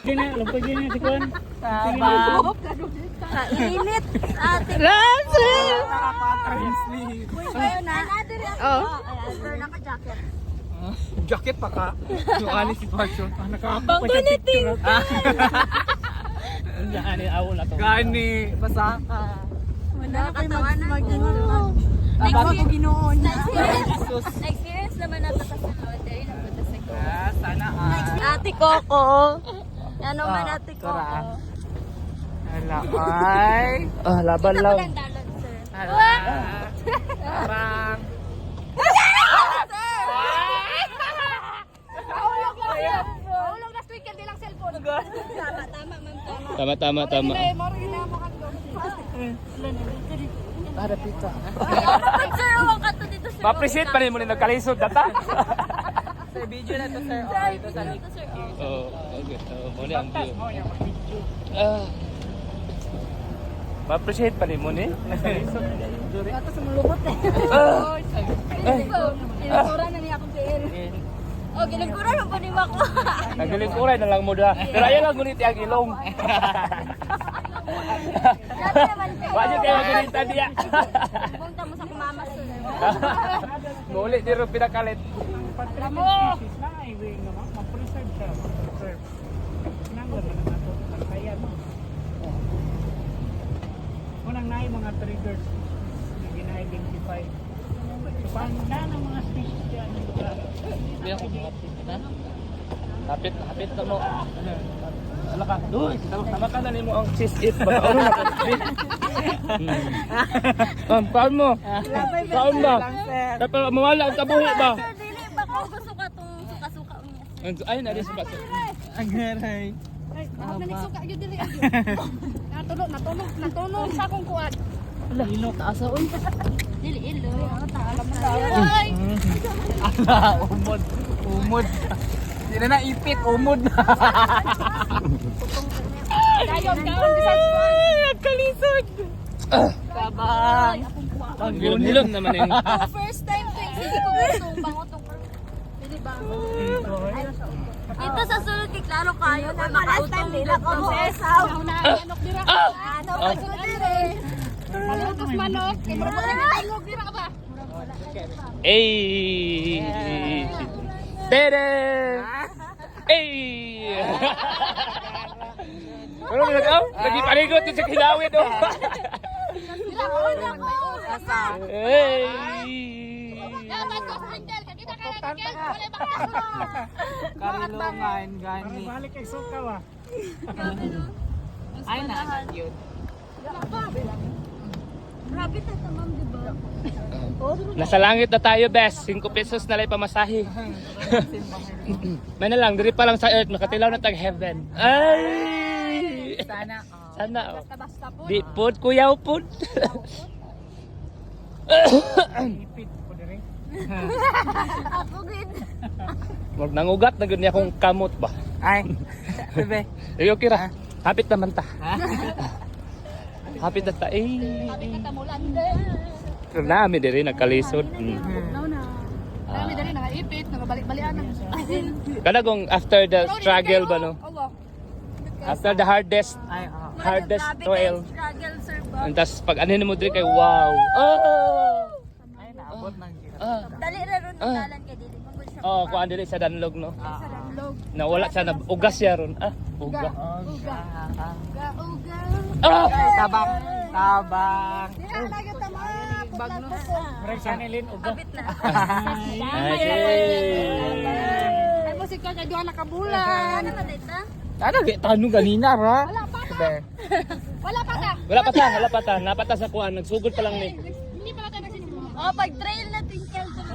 Gina, lumpag gina si Kwan. Tabang. Kainit. Ate. Russell! Uy, kayo na. Oh. Sir, naka-jacket. Jacket pa ka. Yung alis si Fortune. Nakapang pa siya picture. Diyan ni awol na to. Gani, pasaka. Wala katawan na. Abang ko ginoon. Na-experience naman nato sa salon. Dahil napunta sa ko. Sana Ate Coco. Ano man Ate Coco? Hala, ay. Laban Kita lang. ko lang dalon, sir. Hala. Parang. Mahulog na speaker, di lang cellphone. Tama, ma'am, tama. Tama. Para pita. Sir, huwag ka to dito, sir. Ma-appreciate pa rin mo na nagkalisod data. Sa video na to, sir. Okay, ito sa Dito, sir. Oo, okay. Muna ang view. Ma-appreciate pa rin mo ni. Nagkalisod. Ito sa mulubot eh. Ginagura na niya akong tiil. Oh, ginagura na pa ni Mako. Nagaling kuray na lang mo da. Pero ayaw lang gunit ang ilong. Sabi naman kayo. Wajud kayo gunit diya. Punta mo sa kumama, sir. Muli di ro pinakalit. Amo! Na iwi nga ma-preserve siya. Preserve. Sinanglan na nato ang kaya mo. Unang naay mga triggers na gina-identify. So paano na ng mga species yan ng lugar? Hapit na mo. Ala ka. Duy, tama ka na nimo ang cheese it ba? Ano na ka? Paano mo? Paano ba? Dapat mawala ang kabuhi ba? Sir, dili ba ko gusto ka itong suka-suka mo? Ay, nari sa baso. Ang garay. Ay, ako na nagsuka yun dili. Natunog sa akong kuwan. Ino kaasaon. Dili, ilo. Alam mo tayo. Ay! Ala, umod. Hindi na naipit, umod na. Kayon, besides one. Nagkalisod. Tabang. Ang hilom naman yun. First time ko yung hindi ko gusto bangotong Dili ba? Ito sa sulod kay klaro kayo na makautong dito sa sesaw. Manok dira ka. Ano ba sulod dire? Malutos manok. Mura pa rin talog dira ka ba? Ey! Tere! Ey! Ano ba nag-aw? Nagipanigot din sa kilawin oh. Dira ko na ko. Ey! Dapat ko sprinkle ka kita ka kel wala ba ka? Karilungan, gani. Balik kay sukaw ah. Ay, na-cute. Grabe ta tamam di ba? Nasa langit na tayo, best. 5 pesos na lang pamasahe. May na lang, diri pa lang sa earth, makatilaw na tag heaven. Ay! Sana, Sana oh. Basta po. Di pod, kuyaw pod. Ako gid. Wag nangugat na gud niya akong kamot ba. Ay, bebe. Okay ra. Hapit naman ta. Hapit na ta. Sabi ka tamulan din. Pero nami diri nagkalisod. No na. Dami dali nakaipit, nagabalik-balian ng. Kada kung after the struggle ba no? Oo. After the hardest Ay, hardest Grabe toil. kayong struggle, sir. And tas pag anin mo diri kay wow. Oh! Ay, naabot ng gila. Dali ra ron dalan kay dili mangod siya. Oh, kuan diri sa danlog no. Sa log. Nawala siya na ugas siya ron. Uga. Uga. Uga. Ah! Tabang. Diha lagi ta mga bagno. Murag sa nilin uga. Kabit na. Ay, Ay mo si ka duha na kabulan. Ano ka dita? Ano, tanong ganina, ra? Wala pa ta. Bebe. Wala pa ta. wala pa ta. Napata sa kuan, nagsugod pa lang ni. Hindi pala tayo nagsisimula. Oh, pag trail na tinkal sa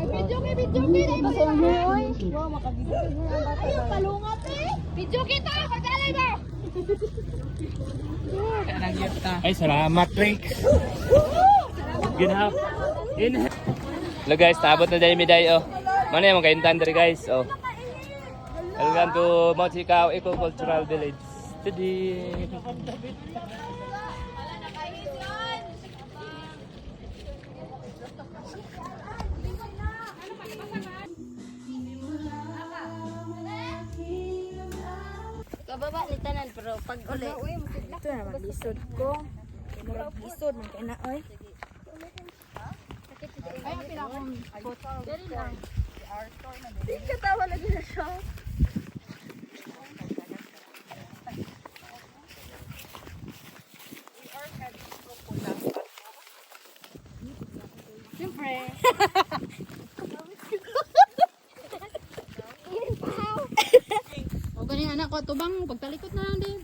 video kay ay masoy. Wow, makabidyo ka na bata. Ay, palungat eh. Video kita, pagdalay ba? Nangyot na. Ay, salamat, Rick. Ginhaw. Hello guys, taabot na dahil miday oh. Mano yung mga kaintan diri guys oh. Welcome to Mount Sikaw Eco-Cultural Village. Today. Mababa ni tanan pero pag uli. Ito na maglisod ko. Murag lisod man kay na oy. Ay, pila akong Dali lang. Di ka tawa lagi na siya. Siyempre. O gani anak ko tubang pagtalikod na lang din.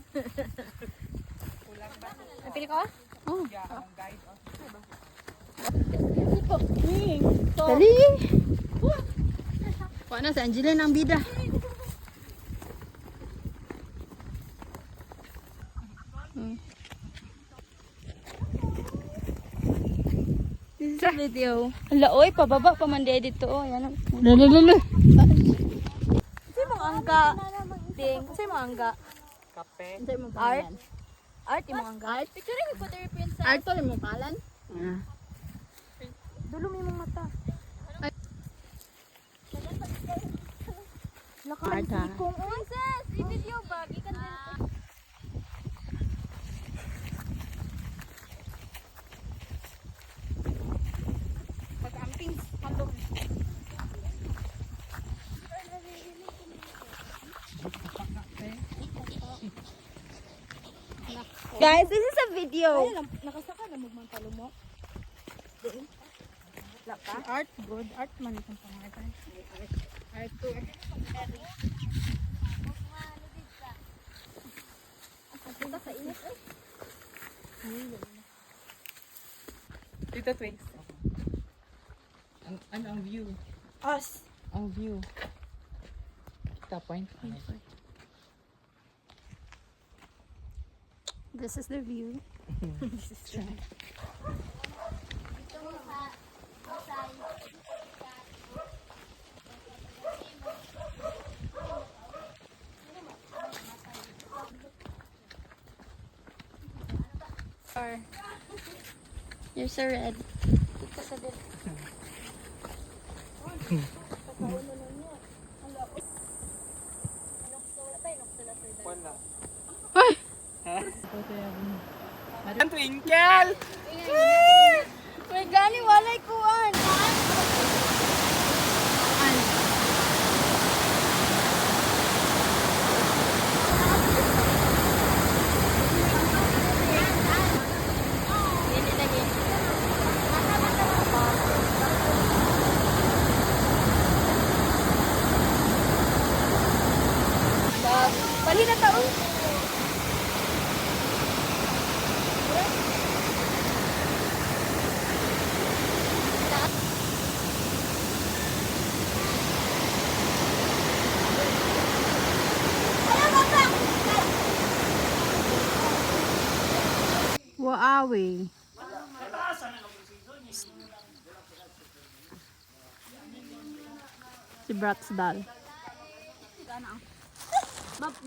Napili ko? Oh. Dali. Kuha na sa Angeline ang bida. This is a video. Hala, oy, pababa pa man dito. Oh, yan ang... Lala. Kasi mga angga. Ding, kasi mga angga. Kape. Art. Art, yung mga angga. Art. Picture yung photo your princess. Art to mo palan. Dulo mo yung mata. Art ha. Princess, i-video ba? Gikan dito. Pag-amping halong. Guys, this is a video. Nakasaka na magmantalo mo. Si art good. Art man itong pangalan. Art to. Punta sa init. Tita Twins. Ano ang view? Us. Ang view. Kita point. This is the view. You're so red. Wala. Ang twinkle! May gani, walay kuan. Pali na taon. Waawi. Si Bratsdal.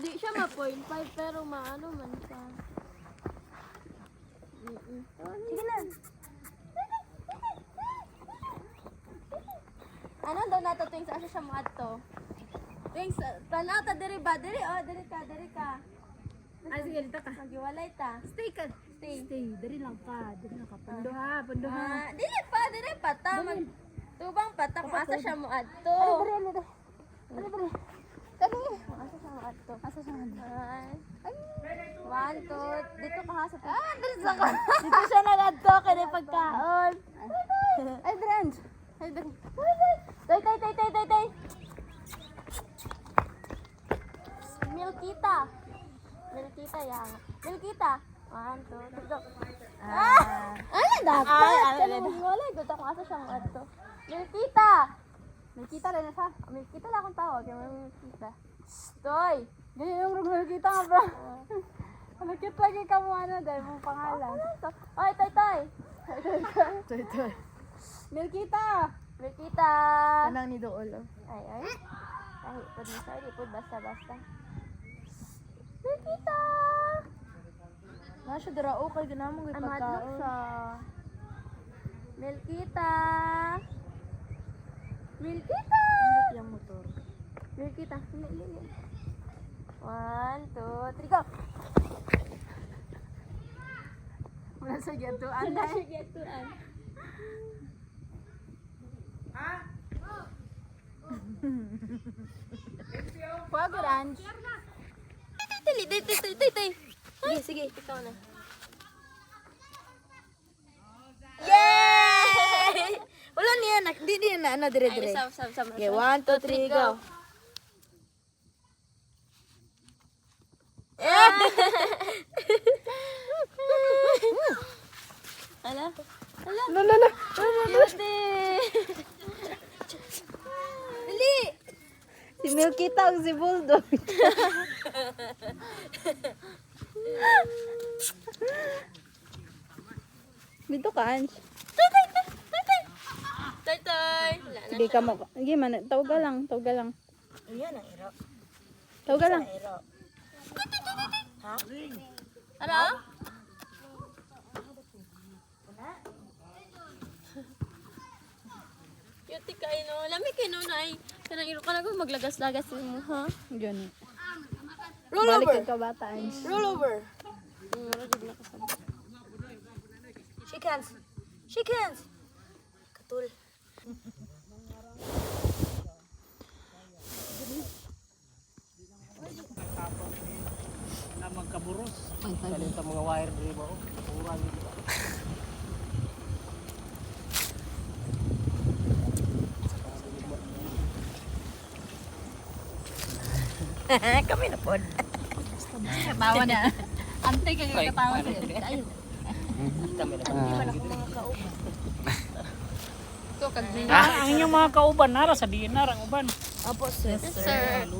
Di siya ma-0.5 pero maano man siya. Sige na. Ano daw nato tuwing sa asa siya mo adto? Tuwing sa tanata diri ba? Diri oh, diri ka. Ay sige dito ka. Magiwalay ta. Stay ka. Stay. Stay. Dari lang ka. Pundo ha. Dili pa ta. Tubang pata kung asa siya mo adto. Kani, asa siya mo adto? Asa siya mo adto? One, two, dito ka ha sa dito sa ka. Dito siya nag-adto kaya pagkaon. Ay, Brand. Ay, Brand. Tay. Milkita yang. Milkita. One, two, three, go. Ano dapat? Wala, gusto ko asa siya mo adto. Milkita rin na siya. Milkita lang akong tawag. Milkita. Stoy! Ganyan yung Milkita nga bro. Malakit lagi ka mo dahil mong pangalan. Oy, Toy! Toy. Milkita! Milkita! Anang ni Dool. Ay. Ay, pud mo sorry, pud basta. Milkita! Siya darao kay ganamong may Amadlok pagkaon. siya. Milkita! Indot yung motor. Milkita! Hindi. 1, 2, 3, go! Wala sa gatuan. Wag orange. Sige, sige, ikaw na. Yay! Wala niya, hindi na, ano, dire-dire. Okay, 1, 2, 3, go. Ala? Ala? Yuti! Dali! Si Milky Tang, si Bulldog. Dito ka, Ange. Tay! Wala na. Hindi ka mo. Hindi man. Tawag lang. Ayan ang iro. Tawag lang. Ano? Yuti ka, no? Lamig kayo, no, ay. Kanang iro ka na kung maglagas-lagas mo, ha? Yun. Roll Balik over! ka bata, Ange. Roll over! Shake hands! Shake hands! Katul. Na magkaburos. Galing sa mga wire di ba? Pura yun. Kami na po. Tawa na. Antay ka katawa sa Ayun. Kami na. Ito, kag Ang inyong mga kauban nara sa dinar ang uban. Opo, sir. Yes, sir.